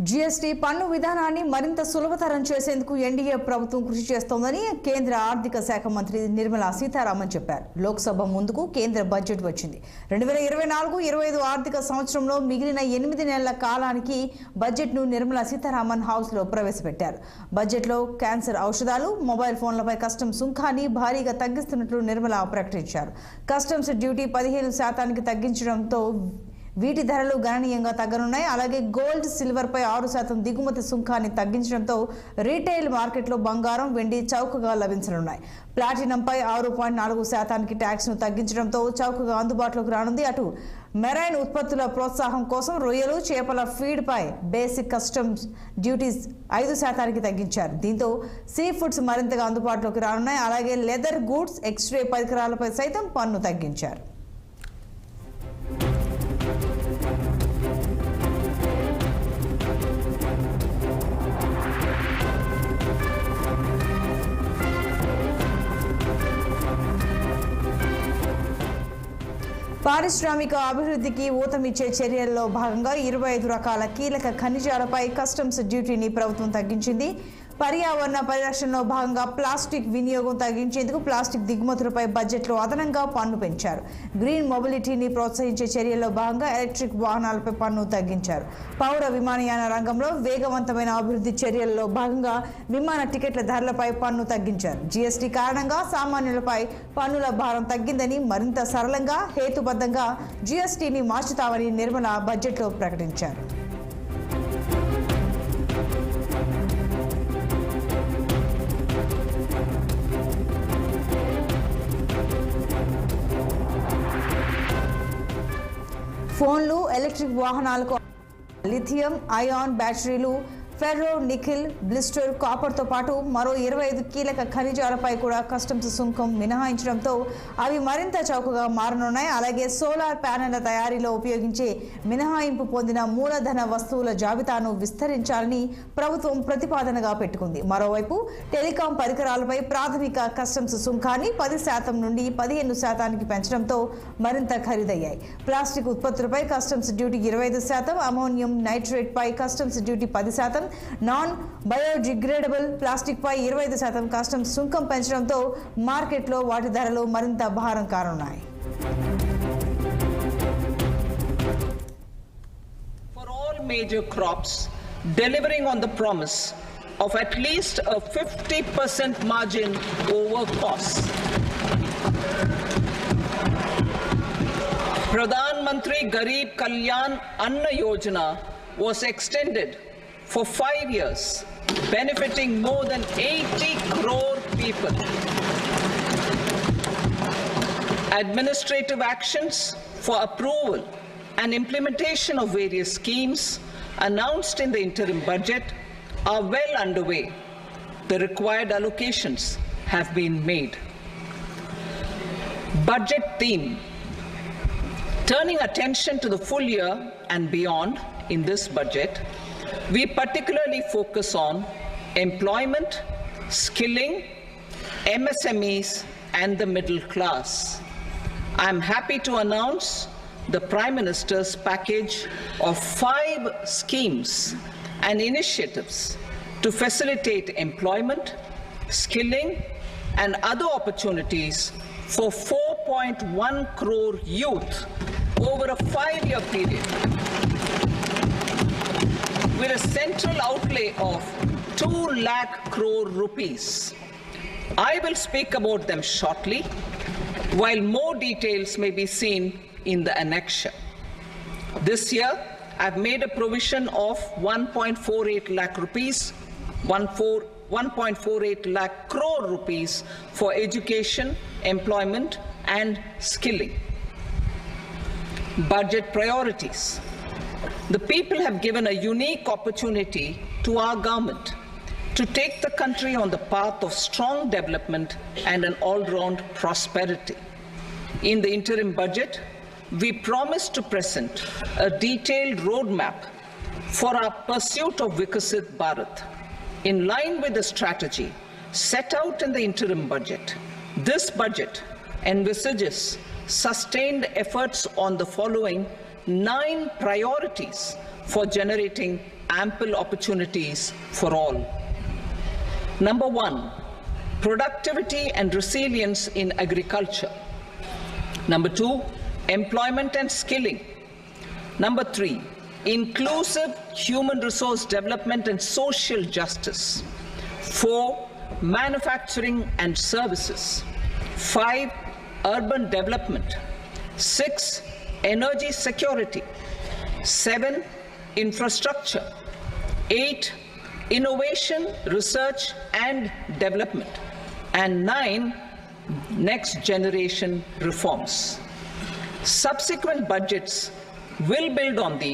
GST పన్ను విధానాన్ని మరింత సులభతరం చేసేందుకు ఎన్డీఏ ప్రభుత్వం కృషి చేస్తోందని కేంద్ర ఆర్థిక శాఖ మంత్రి నిర్మలా సీతారామన్ చెప్పారు. లోక్సభ ముందుకు కేంద్ర బడ్జెట్ వచ్చింది. 2024-25 ఆర్థిక సంవత్సరంలో మిగిలిన 8 నెలల కాలానికి బడ్జెట్ను నిర్మలా సీతారామన్ హౌస్లో ప్రవేశపెట్టారు. బడ్జెట్లో క్యాన్సర్ ఔషధాలు, మొబైల్ ఫోన్లపై కస్టమ్స్ సుంకాన్ని భారీగా తగ్గిస్తున్నట్లు నిర్మలా ప్రకటించారు. కస్టమ్స్ డ్యూటీ 15% తగ్గించడంతో వీటి ధరలు గణనీయంగా తగ్గనున్నాయి. అలాగే గోల్డ్, సిల్వర్ పై 6% దిగుమతి సుంకాన్ని తగ్గించడంతో రీటైల్ మార్కెట్లో బంగారం, వెండి చౌకగా లభించనున్నాయి. ప్లాటినంపై 6.4% ట్యాక్స్ను తగ్గించడంతో చౌకగా అందుబాటులోకి రానుంది. అటు మెరైన్ ఉత్పత్తుల ప్రోత్సాహం కోసం రొయ్యలు, చేపల ఫీడ్ పై బేసిక్ కస్టమ్స్ డ్యూటీస్ 5% తగ్గించారు. దీంతో సీ ఫుడ్స్ మరింతగా అందుబాటులోకి రానున్నాయి. అలాగే లెదర్ గూడ్స్, ఎక్స్రే పరికరాలపై సైతం పన్ను తగ్గించారు. పారిశ్రామిక అభివృద్ధికి ఊతమిచ్చే చర్యల్లో భాగంగా 25 రకాల కీలక ఖనిజాలపై కస్టమ్స్ డ్యూటీని ప్రభుత్వం తగ్గించింది. పర్యావరణ పరిరక్షణలో భాగంగా ప్లాస్టిక్ వినియోగం తగ్గించేందుకు ప్లాస్టిక్ దిగుమతులపై బడ్జెట్లో అదనంగా పన్ను పెంచారు. గ్రీన్ మొబిలిటీని ప్రోత్సహించే చర్యల్లో భాగంగా ఎలక్ట్రిక్ వాహనాలపై పన్ను తగ్గించారు. పౌర విమానయాన రంగంలో వేగవంతమైన అభివృద్ధి చర్యల్లో భాగంగా విమాన టికెట్ల ధరలపై పన్ను తగ్గించారు. జీఎస్టీ కారణంగా సామాన్యులపై పన్నుల భారం తగ్గిందని, మరింత సరళంగా, హేతుబద్ధంగా జీఎస్టీని మార్చుతామని నిర్మల బడ్జెట్లో ప్రకటించారు. ఫోన్లు, ఎలక్ట్రిక్ వాహనాలకు లిథియం అయాన్ బ్యాటరీలు, ఫెర్రో నికిల్, బ్లిస్టర్, కాపర్తో పాటు మరో 25 కీలక ఖనిజాలపై కూడా కస్టమ్స్ సుంకం మినహాయించడంతో అవి మరింత చౌకగా మారనున్నాయి. అలాగే సోలార్ ప్యానెళ్ల తయారీలో ఉపయోగించే మినహాయింపు పొందిన మూలధన వస్తువుల జాబితాను విస్తరించాలని ప్రభుత్వం ప్రతిపాదనగా పెట్టుకుంది. మరోవైపు టెలికాం పరికరాలపై ప్రాథమిక కస్టమ్స్ సుంకాన్ని 10% నుండి 15% పెంచడంతో మరింత ఖరీదయ్యాయి. ప్లాస్టిక్ ఉత్పత్తులపై కస్టమ్స్ డ్యూటీ 25%, అమోనియం నైట్రేట్ పై customs duty 10%, non biodegradable plastic పై 25% కస్టమ్స్ సుంకం పెంచడంతో మార్కెట్లో వాటి ధరలు మరింత భారం కానున్నాయి. For all major crops, delivering on the promise of at least a 50% margin over costs. Pradhan Mantri Garib Kalyan Anna Yojana was extended for 5 years, benefiting more than 80 crore people. Administrative actions for approval and implementation of various schemes announced in the interim budget are well underway. The required allocations have been made. Budget theme. Turning attention to the full year and beyond in this budget, we particularly focus on employment, skilling, MSMEs and the middle class. I am happy to announce the Prime Minister's package of 5 schemes and initiatives to facilitate employment, skilling and other opportunities for 4.1 crore youth over a 5-year period, with a central outlay of 2 lakh crore rupees. I will speak about them shortly, while more details may be seen in the annexure. This year, I've made a provision of 1.48 lakh rupees, 1.48 lakh crore rupees for education, employment and skilling. Budget priorities. The people have given a unique opportunity to our government to take the country on the path of strong development and an all-round prosperity. In the interim budget, we promise to present a detailed roadmap for our pursuit of Vikasit Bharat. In line with the strategy set out in the interim budget, this budget envisages sustained efforts on the following 9 priorities for generating ample opportunities for all. Number one, productivity and resilience in agriculture. Number two, employment and skilling. Number three, inclusive human resource development and social justice. 4, manufacturing and services. 5, urban development. 6, energy security. 7, infrastructure. 8, innovation, research and development. And 9, next generation reforms. Subsequent budgets will build on these